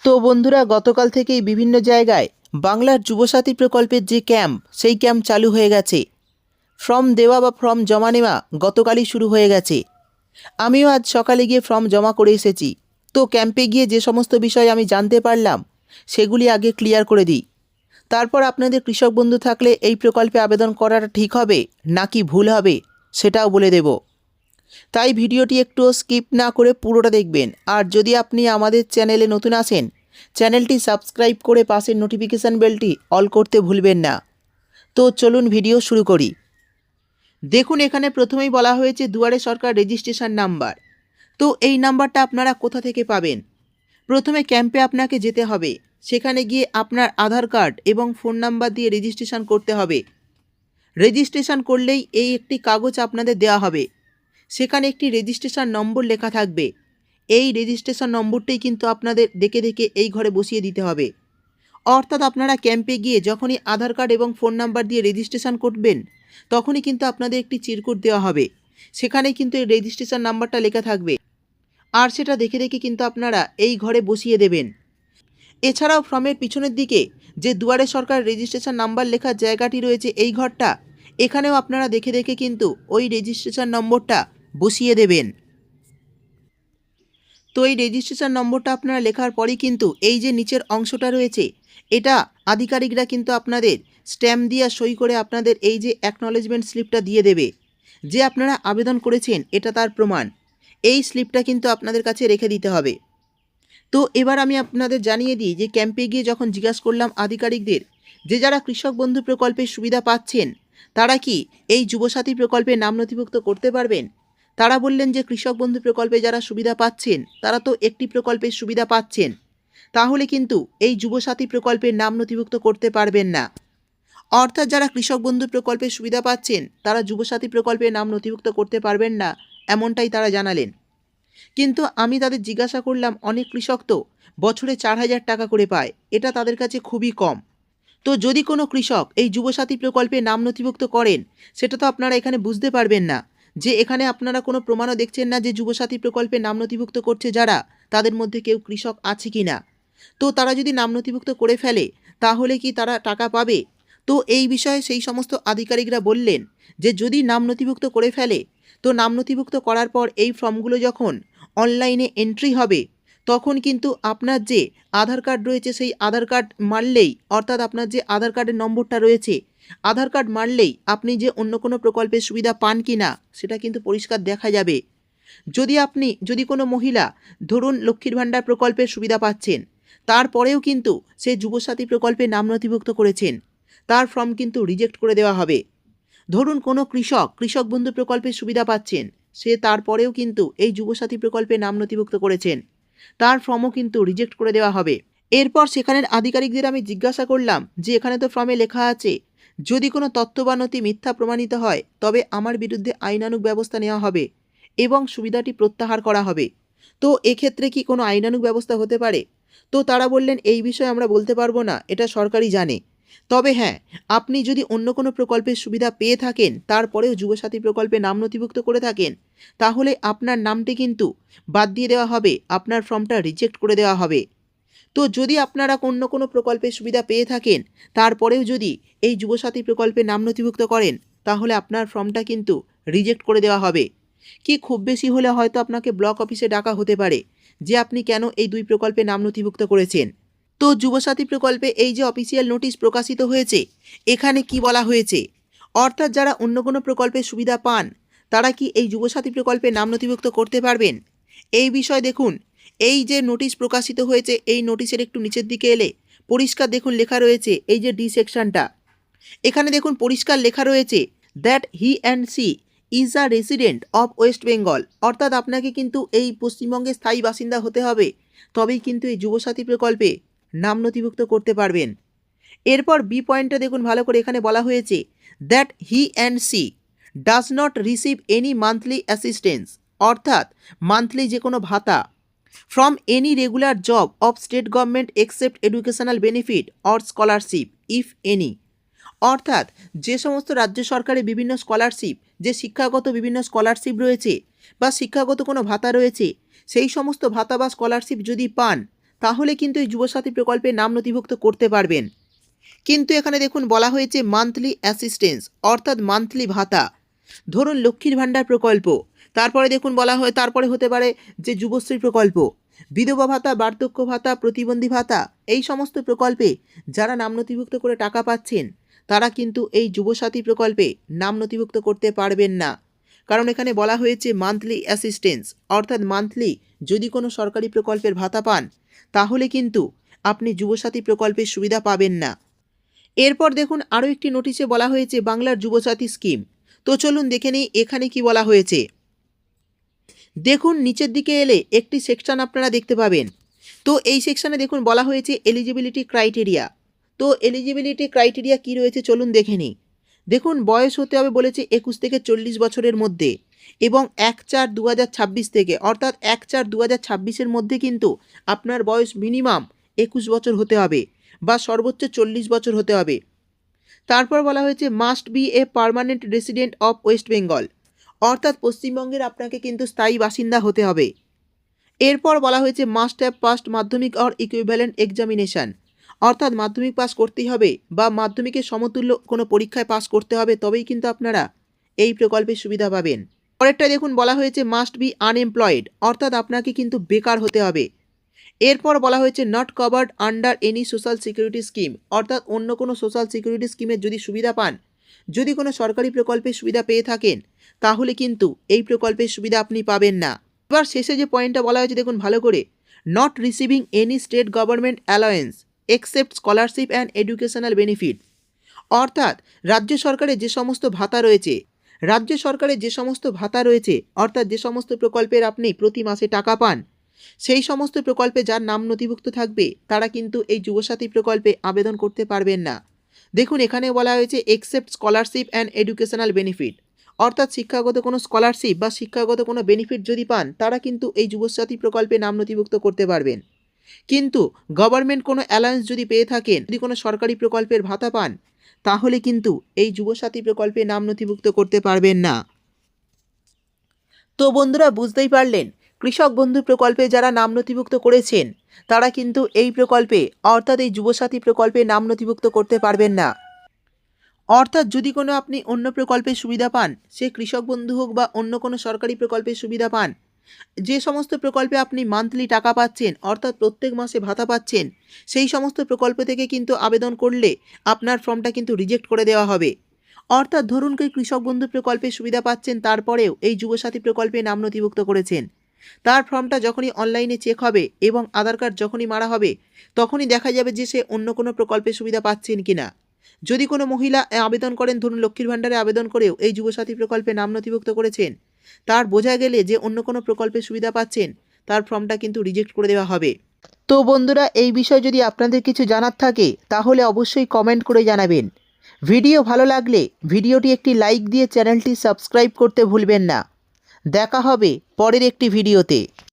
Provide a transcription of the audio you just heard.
তো বন্ধুরা, গতকাল থেকেই বিভিন্ন জায়গায় বাংলার যুবসাথী প্রকল্পের যে ক্যাম্প, সেই ক্যাম্প চালু হয়ে গেছে। ফর্ম দেওয়া বা ফর্ম জমা নেওয়া গতকালই শুরু হয়ে গেছে। আমিও আজ সকালে গিয়ে ফর্ম জমা করে এসেছি। তো ক্যাম্পে গিয়ে যে সমস্ত বিষয় আমি জানতে পারলাম, সেগুলি আগে ক্লিয়ার করে দিই। তারপর আপনাদের কৃষক বন্ধু থাকলে এই প্রকল্পে আবেদন করাটা ঠিক হবে নাকি ভুল হবে সেটাও বলে দেব। তাই ভিডিওটি একটু স্কিপ না করে পুরোটা দেখবেন। আর যদি আপনি আমাদের চ্যানেলে নতুন আসেন, চ্যানেলটি সাবস্ক্রাইব করে পাশের নোটিফিকেশান বেলটি অল করতে ভুলবেন না। তো চলুন ভিডিও শুরু করি। দেখুন, এখানে প্রথমেই বলা হয়েছে দুয়ারে সরকার রেজিস্ট্রেশন নাম্বার। তো এই নাম্বারটা আপনারা কোথা থেকে পাবেন? প্রথমে ক্যাম্পে আপনাকে যেতে হবে। সেখানে গিয়ে আপনার আধার কার্ড এবং ফোন নাম্বার দিয়ে রেজিস্ট্রেশন করতে হবে। রেজিস্ট্রেশন করলেই এই একটি কাগজ আপনাদের দেওয়া হবে। সেখানে একটি রেজিস্ট্রেশন নম্বর লেখা থাকবে। এই রেজিস্ট্রেশন নম্বরটাই কিন্তু আপনাদের দেখে দেখে এই ঘরে বসিয়ে দিতে হবে। অর্থাৎ আপনারা ক্যাম্পে গিয়ে যখনই আধার কার্ড এবং ফোন নাম্বার দিয়ে রেজিস্ট্রেশন করবেন, তখনই কিন্তু আপনাদের একটি চিরকুট দেওয়া হবে। সেখানেই কিন্তু এই রেজিস্ট্রেশন নাম্বারটা লেখা থাকবে। আর সেটা দেখে দেখে কিন্তু আপনারা এই ঘরে বসিয়ে দেবেন। এছাড়াও ফর্মের পিছনের দিকে যে দুয়ারে সরকার রেজিস্ট্রেশন নাম্বার লেখার জায়গাটি রয়েছে, এই ঘরটা, এখানেও আপনারা দেখে দেখে কিন্তু ওই রেজিস্ট্রেশন নম্বরটা বসিয়ে দেবেন। তো এই রেজিস্ট্রেশন নম্বরটা আপনারা লেখার পরেই কিন্তু এই যে নিচের অংশটা রয়েছে, এটা আধিকারিকরা কিন্তু আপনাদের স্ট্যাম্প দিয়ে সই করে আপনাদের এই যে অ্যাকনলেজমেন্ট স্লিপটা দিয়ে দেবে, যে আপনারা আবেদন করেছেন এটা তার প্রমাণ। এই স্লিপটা কিন্তু আপনাদের কাছে রেখে দিতে হবে। তো এবার আমি আপনাদের জানিয়ে দিই যে ক্যাম্পে গিয়ে যখন জিজ্ঞাসা করলাম আধিকারিকদের যে যারা কৃষক বন্ধু প্রকল্পের সুবিধা পাচ্ছেন, তারা কি এই যুবসাথী প্রকল্পে নাম নথিভুক্ত করতে পারবেন? তারা বললেন যে কৃষক বন্ধু প্রকল্পে যারা সুবিধা পাচ্ছেন, তারা তো একটি প্রকল্পের সুবিধা পাচ্ছেন, তাহলে কিন্তু এই যুবসাথী প্রকল্পের নাম নথিভুক্ত করতে পারবেন না। অর্থাৎ যারা কৃষক বন্ধু প্রকল্পের সুবিধা পাচ্ছেন, তারা যুবসাথী প্রকল্পে নাম নথিভুক্ত করতে পারবেন না, এমনটাই তারা জানালেন। কিন্তু আমি তাদের জিজ্ঞাসা করলাম, অনেক কৃষক তো বছরে 4,000 টাকা করে পায়, এটা তাদের কাছে খুবই কম। তো যদি কোনো কৃষক এই যুবসাথী প্রকল্পে নাম নথিভুক্ত করেন, সেটা তো আপনারা এখানে বুঝতে পারবেন না, যে এখানে আপনারা কোনো প্রমাণও দেখছেন না যে যুবসাথী প্রকল্পে নাম নথিভুক্ত করছে যারা, তাদের মধ্যে কেউ কৃষক আছে কি না। তো তারা যদি নাম নথিভুক্ত করে ফেলে, তাহলে কি তারা টাকা পাবে? তো এই বিষয়ে সেই সমস্ত আধিকারিকরা বললেন যে যদি নাম নথিভুক্ত করে ফেলে, তো নাম নথিভুক্ত করার পর এই ফর্মগুলো যখন অনলাইনে এন্ট্রি হবে, তখন কিন্তু আপনার যে আধার কার্ড রয়েছে, সেই আধার কার্ড মারলেই, অর্থাৎ আপনার যে আধার কার্ডের নম্বরটা রয়েছে, আধার কার্ড মারলেই আপনি যে অন্য কোনো প্রকল্পের সুবিধা পান কি না সেটা কিন্তু পরিষ্কার দেখা যাবে। যদি কোনো মহিলা ধরুন লক্ষ্মীর ভাণ্ডার প্রকল্পের সুবিধা পাচ্ছেন, তারপরেও কিন্তু সে যুবসাথী প্রকল্পে নাম নথিভুক্ত করেছেন, তার ফর্ম কিন্তু রিজেক্ট করে দেওয়া হবে। ধরুন কোনো কৃষক বন্ধু প্রকল্পের সুবিধা পাচ্ছেন, সে তারপরেও কিন্তু এই যুবসাথী প্রকল্পে নাম নথিভুক্ত করেছেন, তার ফর্মও কিন্তু রিজেক্ট করে দেওয়া হবে। এরপর সেখানের আধিকারিকদের আমি জিজ্ঞাসা করলাম যে এখানে তো ফর্মে লেখা আছে, যদি কোনো তথ্য বা নথি মিথ্যা প্রমাণিত হয়, তবে আমার বিরুদ্ধে আইনানুগ ব্যবস্থা নেওয়া হবে এবং সুবিধাটি প্রত্যাহার করা হবে। তো এক্ষেত্রে কি কোনো আইনানুগ ব্যবস্থা হতে পারে? তো তারা বললেন, এই বিষয়ে আমরা বলতে পারবো না, এটা সরকারই জানে। তবে হ্যাঁ, আপনি যদি অন্য কোনো প্রকল্পের সুবিধা পেয়ে থাকেন, তারপরেও যুবসাথী প্রকল্পে নাম নথিভুক্ত করে থাকেন, তাহলে আপনার নামটি কিন্তু বাদ দিয়ে দেওয়া হবে, আপনার ফর্মটা রিজেক্ট করে দেওয়া হবে। তো যদি আপনারা অন্য কোনো প্রকল্পের সুবিধা পেয়ে থাকেন, তারপরেও যদি এই যুবসাথী প্রকল্পে নাম নথিভুক্ত করেন, তাহলে আপনার ফর্মটা কিন্তু রিজেক্ট করে দেওয়া হবে। কি খুব বেশি হলে হয়তো আপনাকে ব্লক অফিসে ডাকা হতে পারে যে আপনি কেন এই দুই প্রকল্পে নাম নথিভুক্ত করেছেন। তো যুবসাথী প্রকল্পে এই যে অফিসিয়াল নোটিশ প্রকাশিত হয়েছে, এখানে কি বলা হয়েছে, অর্থাৎ যারা অন্য কোনো প্রকল্পের সুবিধা পান, তারা কি এই যুবসাথী প্রকল্পে নাম নথিভুক্ত করতে পারবেন? এই বিষয়ে দেখুন, এই যে নোটিশ প্রকাশিত হয়েছে, এই নোটিশের একটু নিচের দিকে এলে পরিষ্কার দেখুন লেখা রয়েছে, এই যে ডি সেকশনটা, এখানে দেখুন পরিষ্কার লেখা রয়েছে that he and she is a resident of West Bengal. অর্থাৎ আপনাকে কিন্তু এই পশ্চিমবঙ্গের স্থায়ী বাসিন্দা হতে হবে, তবেই কিন্তু এই যুবসাথী প্রকল্পে নাম নথিভুক্ত করতে পারবেন। এরপর বি পয়েন্টটা দেখুন ভালো করে, এখানে বলা হয়েছে that he and she does not receive any monthly assistance, অর্থাৎ মান্থলি যে কোনো ভাতা, from any regular job of state government except educational benefit or scholarship if any. অর্থাৎ যে সমস্ত রাজ্য সরকারের বিভিন্ন স্কলারশিপ, যে শিক্ষাগত বিভিন্ন স্কলারশিপ রয়েছে বা শিক্ষাগত কোনো ভাতা রয়েছে, সেই সমস্ত ভাতা বা স্কলারশিপ যদি পান, তাহলে কিন্তু এই যুবসাথী প্রকল্পে নাম নথিভুক্ত করতে পারবেন। কিন্তু এখানে দেখুন বলা হয়েছে মান্থলি অ্যাসিস্ট্যান্স অর্থাৎ মান্থলি ভাতা। ধরুন লক্ষ্মীর ভাণ্ডার প্রকল্প, তারপরে দেখুন বলা হয় তারপরে হতে পারে যে যুবশ্রী প্রকল্প, বিধবা ভাতা, বার্ধক্য ভাতা, প্রতিবন্ধী ভাতা, এই সমস্ত প্রকল্পে যারা নাম নথিভুক্ত করে টাকা পাচ্ছেন তারা কিন্তু এই যুবসাথী প্রকল্পে নাম নথিভুক্ত করতে পারবেন না। কারণ এখানে বলা হয়েছে মান্থলি অ্যাসিস্ট্যান্স অর্থাৎ মান্থলি যদি কোনো সরকারি প্রকল্পের ভাতা পান তাহলে কিন্তু আপনি যুবসাথী প্রকল্পের সুবিধা পাবেন না। এরপর দেখুন আরও একটি নোটিশে বলা হয়েছে বাংলার যুবসাথী স্কিম। তো চলুন দেখে নিই এখানে কি বলা হয়েছে। দেখুন নিচের দিকে এলে একটি সেকশন আপনারা দেখতে পাবেন। তো এই সেকশনে দেখুন বলা হয়েছে এলিজিবিলিটি ক্রাইটেরিয়া। তো এলিজিবিলিটি ক্রাইটেরিয়া কী রয়েছে চলুন দেখে নিই। দেখুন বয়স হতে হবে বলেছে 21 থেকে 40 বছরের মধ্যে এবং 1/4/2026 থেকে অর্থাৎ 1/4/2026 মধ্যে কিন্তু আপনার বয়স মিনিমাম 21 বছর হতে হবে বা সর্বোচ্চ 40 বছর হতে হবে। তারপর বলা হয়েছে must B a permanent resident of West Bengal অর্থাৎ পশ্চিমবঙ্গের আপনাকে কিন্তু স্থায়ী বাসিন্দা হতে হবে। এরপর বলা হয়েছে মাস্ট হ্যাভ পাস্ট মাধ্যমিক অর ইকুইভ্যালেন্ট এক্সামিনেশান অর্থাৎ মাধ্যমিক পাস করতেই হবে বা মাধ্যমিকের সমতুল্য কোনো পরীক্ষায় পাস করতে হবে তবেই কিন্তু আপনারা এই প্রকল্পের সুবিধা পাবেন। পরেরটা দেখুন বলা হয়েছে মাস্ট বি আনএমপ্লয়েড অর্থাৎ আপনাকে কিন্তু বেকার হতে হবে। এরপর বলা হয়েছে not covered under any social security scheme অর্থাৎ অন্য কোনো সোশ্যাল সিকিউরিটি স্কিমের যদি সুবিধা পান, যদি কোনো সরকারি প্রকল্পের সুবিধা পেয়ে থাকেন তাহলে কিন্তু এই প্রকল্পের সুবিধা আপনি পাবেন না। এবার শেষে যে পয়েন্টটা বলা হয়েছে দেখুন ভালো করে, not receiving any state government alliance except scholarship and educational benefit অর্থাৎ রাজ্য সরকারের যে সমস্ত ভাতা রয়েছে অর্থাৎ যে সমস্ত প্রকল্পের আপনি প্রতি মাসে টাকা পান সেই সমস্ত প্রকল্পে যার নাম নথিভুক্ত থাকবে তারা কিন্তু এই যুবসাথী প্রকল্পে আবেদন করতে পারবেন না। দেখুন এখানে বলা হয়েছে except scholarship and educational benefit অর্থাৎ শিক্ষাগত কোনো স্কলারশিপ বা শিক্ষাগত কোনো বেনিফিট যদি পান তারা কিন্তু এই যুবসাথী প্রকল্পে নাম নথিভুক্ত করতে পারবেন। কিন্তু গভর্নমেন্ট কোনো অ্যালায়েন্স যদি পেয়ে থাকেন, যদি কোনো সরকারি প্রকল্পের ভাতা পান তাহলে কিন্তু এই যুবসাথী প্রকল্পে নাম নথিভুক্ত করতে পারবেন না। তো বন্ধুরা বুঝতেই পারলেন, কৃষক বন্ধু প্রকল্পে যারা নাম নথিভুক্ত করেছেন তারা কিন্তু এই প্রকল্পে অর্থাৎ এই যুবসাথী প্রকল্পে নাম নথিভুক্ত করতে পারবেন না। অর্থাৎ যদি কোনো আপনি অন্য প্রকল্পের সুবিধা পান, সে কৃষক বন্ধু হোক বা অন্য কোনো সরকারি প্রকল্পের সুবিধা পান, যে সমস্ত প্রকল্পে আপনি মান্থলি টাকা পাচ্ছেন অর্থাৎ প্রত্যেক মাসে ভাতা পাচ্ছেন সেই সমস্ত প্রকল্প থেকে কিন্তু আবেদন করলে আপনার ফর্মটা কিন্তু রিজেক্ট করে দেওয়া হবে। অর্থাৎ ধরুন কেউ কৃষক বন্ধু প্রকল্পে সুবিধা পাচ্ছেন তারপরেও এই যুবসাথী প্রকল্পে নাম নথিভুক্ত করেছেন, তার ফর্মটা যখনই অনলাইনে চেক হবে এবং আধার কার্ড যখনই মারা হবে তখনই দেখা যাবে যে সে অন্য কোনো প্রকল্পের সুবিধা পাচ্ছেন কিনা। যদি কোনো মহিলা আবেদন করেন, ধরুন লক্ষ্মীর ভাণ্ডারে আবেদন করেও এই যুবসাথী প্রকল্পে নাম নথিভুক্ত করেছেন, তার বোঝা গেলে যে অন্য কোনো প্রকল্পের সুবিধা পাচ্ছেন তার ফর্মটা কিন্তু রিজেক্ট করে দেওয়া হবে। তো বন্ধুরা এই বিষয়ে যদি আপনাদের কিছু জানার থাকে তাহলে অবশ্যই কমেন্ট করে জানাবেন। ভিডিও ভালো লাগলে ভিডিওটি একটি লাইক দিয়ে চ্যানেলটি সাবস্ক্রাইব করতে ভুলবেন না। দেখা হবে পরের একটি ভিডিওতে।